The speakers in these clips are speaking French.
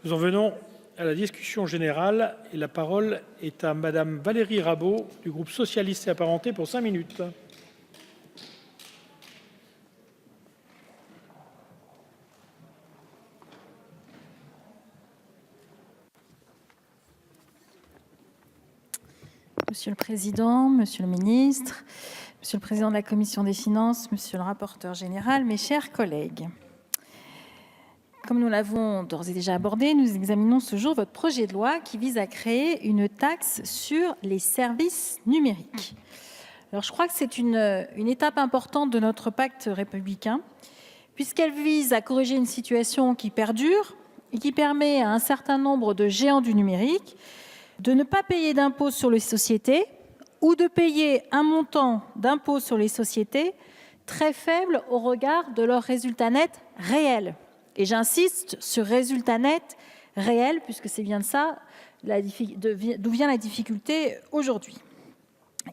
Nous en venons à la discussion générale et la parole est à Madame Valérie Rabault du groupe socialiste et apparenté pour 5 minutes. Monsieur le Président, Monsieur le Ministre, Monsieur le Président de la Commission des Finances, Monsieur le rapporteur général, mes chers collègues. Comme nous l'avons d'ores et déjà abordé, nous examinons ce jour votre projet de loi qui vise à créer une taxe sur les services numériques. Alors, je crois que c'est une étape importante de notre pacte républicain, puisqu'elle vise à corriger une situation qui perdure et qui permet à un certain nombre de géants du numérique de ne pas payer d'impôt sur les sociétés ou de payer un montant d'impôt sur les sociétés très faible au regard de leurs résultats nets réels. Et j'insiste sur résultat net réel, puisque c'est bien de ça d'où vient la difficulté aujourd'hui.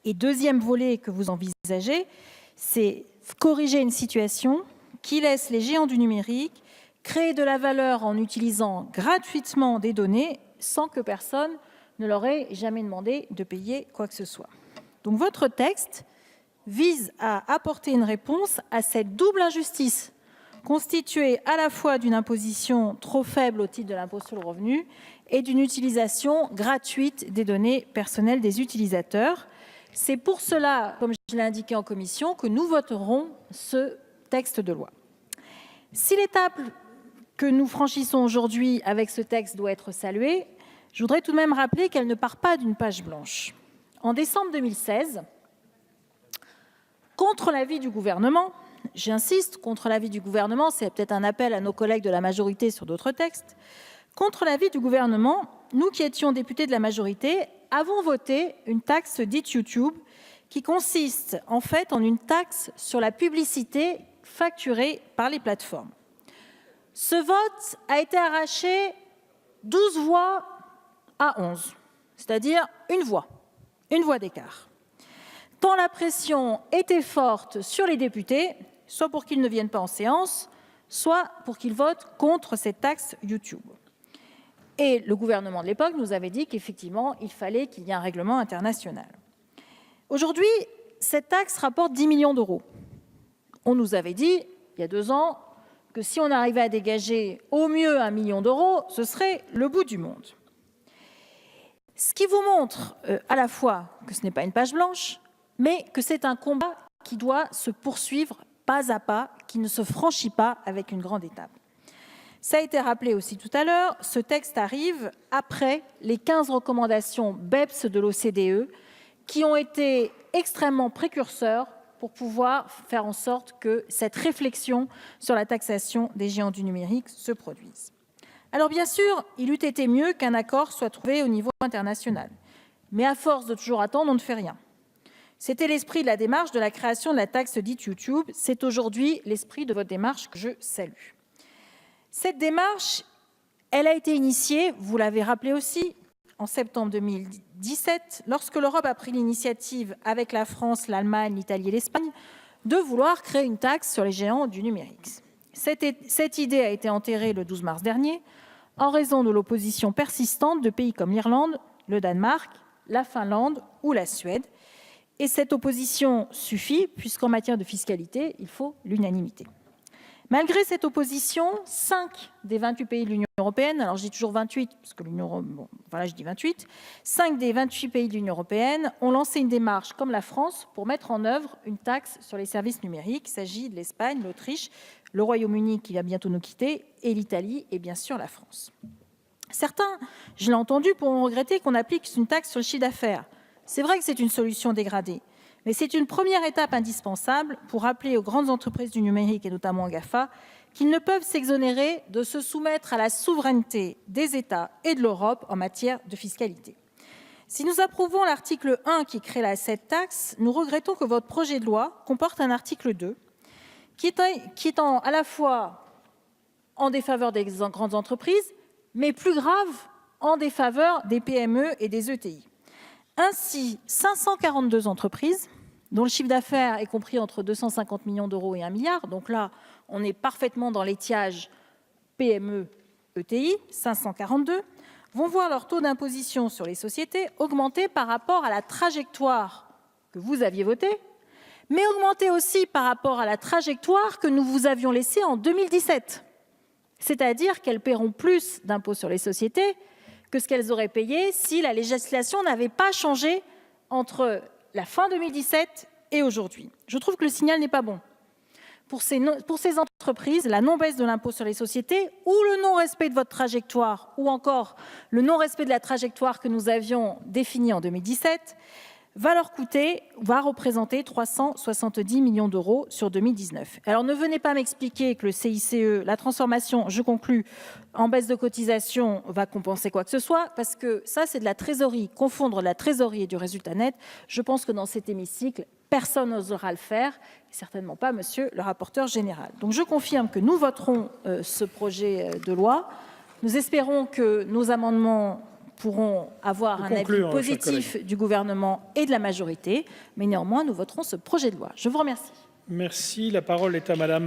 Et deuxième volet que vous envisagez, c'est corriger une situation qui laisse les géants du numérique créer de la valeur en utilisant gratuitement des données sans que personne ne leur ait jamais demandé de payer quoi que ce soit. Donc votre texte vise à apporter une réponse à cette double injustice constituée à la fois d'une imposition trop faible au titre de l'impôt sur le revenu et d'une utilisation gratuite des données personnelles des utilisateurs. C'est pour cela, comme je l'ai indiqué en commission, que nous voterons ce texte de loi. Si l'étape que nous franchissons aujourd'hui avec ce texte doit être saluée, je voudrais tout de même rappeler qu'elle ne part pas d'une page blanche. En décembre 2016, contre l'avis du gouvernement, j'insiste, contre l'avis du gouvernement, c'est peut-être un appel à nos collègues de la majorité sur d'autres textes, contre l'avis du gouvernement, nous qui étions députés de la majorité, avons voté une taxe dite YouTube qui consiste en fait en une taxe sur la publicité facturée par les plateformes. Ce vote a été arraché 12 voix à 11, c'est-à-dire une voix d'écart. Tant la pression était forte sur les députés, soit pour qu'ils ne viennent pas en séance, soit pour qu'ils votent contre cette taxe YouTube. Et le gouvernement de l'époque nous avait dit qu'effectivement, il fallait qu'il y ait un règlement international. Aujourd'hui, cette taxe rapporte 10 millions d'euros. On nous avait dit, il y a 2 ans, que si on arrivait à dégager au mieux 1 million d'euros, ce serait le bout du monde. Ce qui vous montre à la fois que ce n'est pas une page blanche, mais que c'est un combat qui doit se poursuivre pas à pas, qui ne se franchit pas avec une grande étape. Ça a été rappelé aussi tout à l'heure, ce texte arrive après les 15 recommandations BEPS de l'OCDE qui ont été extrêmement précurseurs pour pouvoir faire en sorte que cette réflexion sur la taxation des géants du numérique se produise. Alors bien sûr, il eût été mieux qu'un accord soit trouvé au niveau international. Mais à force de toujours attendre, on ne fait rien. C'était l'esprit de la démarche de la création de la taxe dite YouTube. C'est aujourd'hui l'esprit de votre démarche que je salue. Cette démarche, elle a été initiée, vous l'avez rappelé aussi, en septembre 2017, lorsque l'Europe a pris l'initiative avec la France, l'Allemagne, l'Italie et l'Espagne de vouloir créer une taxe sur les géants du numérique. Cette idée a été enterrée le 12 mars dernier en raison de l'opposition persistante de pays comme l'Irlande, le Danemark, la Finlande ou la Suède. Et cette opposition suffit, puisqu'en matière de fiscalité, il faut l'unanimité. Malgré cette opposition, 5 des 28 pays de l'Union européenne, alors je dis toujours 28, parce que l'Union, bon, voilà, je dis 28, 5 des 28 pays de l'Union européenne ont lancé une démarche, comme la France, pour mettre en œuvre une taxe sur les services numériques. Il s'agit de l'Espagne, l'Autriche, le Royaume-Uni qui va bientôt nous quitter, et l'Italie, et bien sûr la France. Certains, je l'ai entendu, pourront regretter qu'on applique une taxe sur le chiffre d'affaires. C'est vrai que c'est une solution dégradée, mais c'est une première étape indispensable pour rappeler aux grandes entreprises du numérique, et notamment aux GAFA, qu'ils ne peuvent s'exonérer de se soumettre à la souveraineté des États et de l'Europe en matière de fiscalité. Si nous approuvons l'article 1 qui crée cette taxe, nous regrettons que votre projet de loi comporte un article 2 qui est à la fois en défaveur des grandes entreprises, mais plus grave, en défaveur des PME et des ETI. Ainsi, 542 entreprises, dont le chiffre d'affaires est compris entre 250 millions d'euros et 1 milliard, donc là, on est parfaitement dans l'étiage PME, ETI, 542, vont voir leur taux d'imposition sur les sociétés augmenter par rapport à la trajectoire que vous aviez votée, mais augmenter aussi par rapport à la trajectoire que nous vous avions laissée en 2017. C'est-à-dire qu'elles paieront plus d'impôts sur les sociétés que ce qu'elles auraient payé si la législation n'avait pas changé entre la fin 2017 et aujourd'hui. Je trouve que le signal n'est pas bon. Pour ces entreprises, la non-baisse de l'impôt sur les sociétés ou le non-respect de votre trajectoire ou encore le non-respect de la trajectoire que nous avions définie en 2017 va représenter 370 millions d'euros sur 2019. Alors ne venez pas m'expliquer que le CICE, la transformation, je conclus, en baisse de cotisation va compenser quoi que ce soit, parce que ça c'est de la trésorerie, confondre la trésorerie et du résultat net. Je pense que dans cet hémicycle, personne n'osera le faire, et certainement pas monsieur le rapporteur général. Donc je confirme que nous voterons ce projet de loi. Nous espérons que nos amendements pourront avoir un avis positif du gouvernement et de la majorité, mais néanmoins nous voterons ce projet de loi. Je vous remercie. Merci. La parole est à madame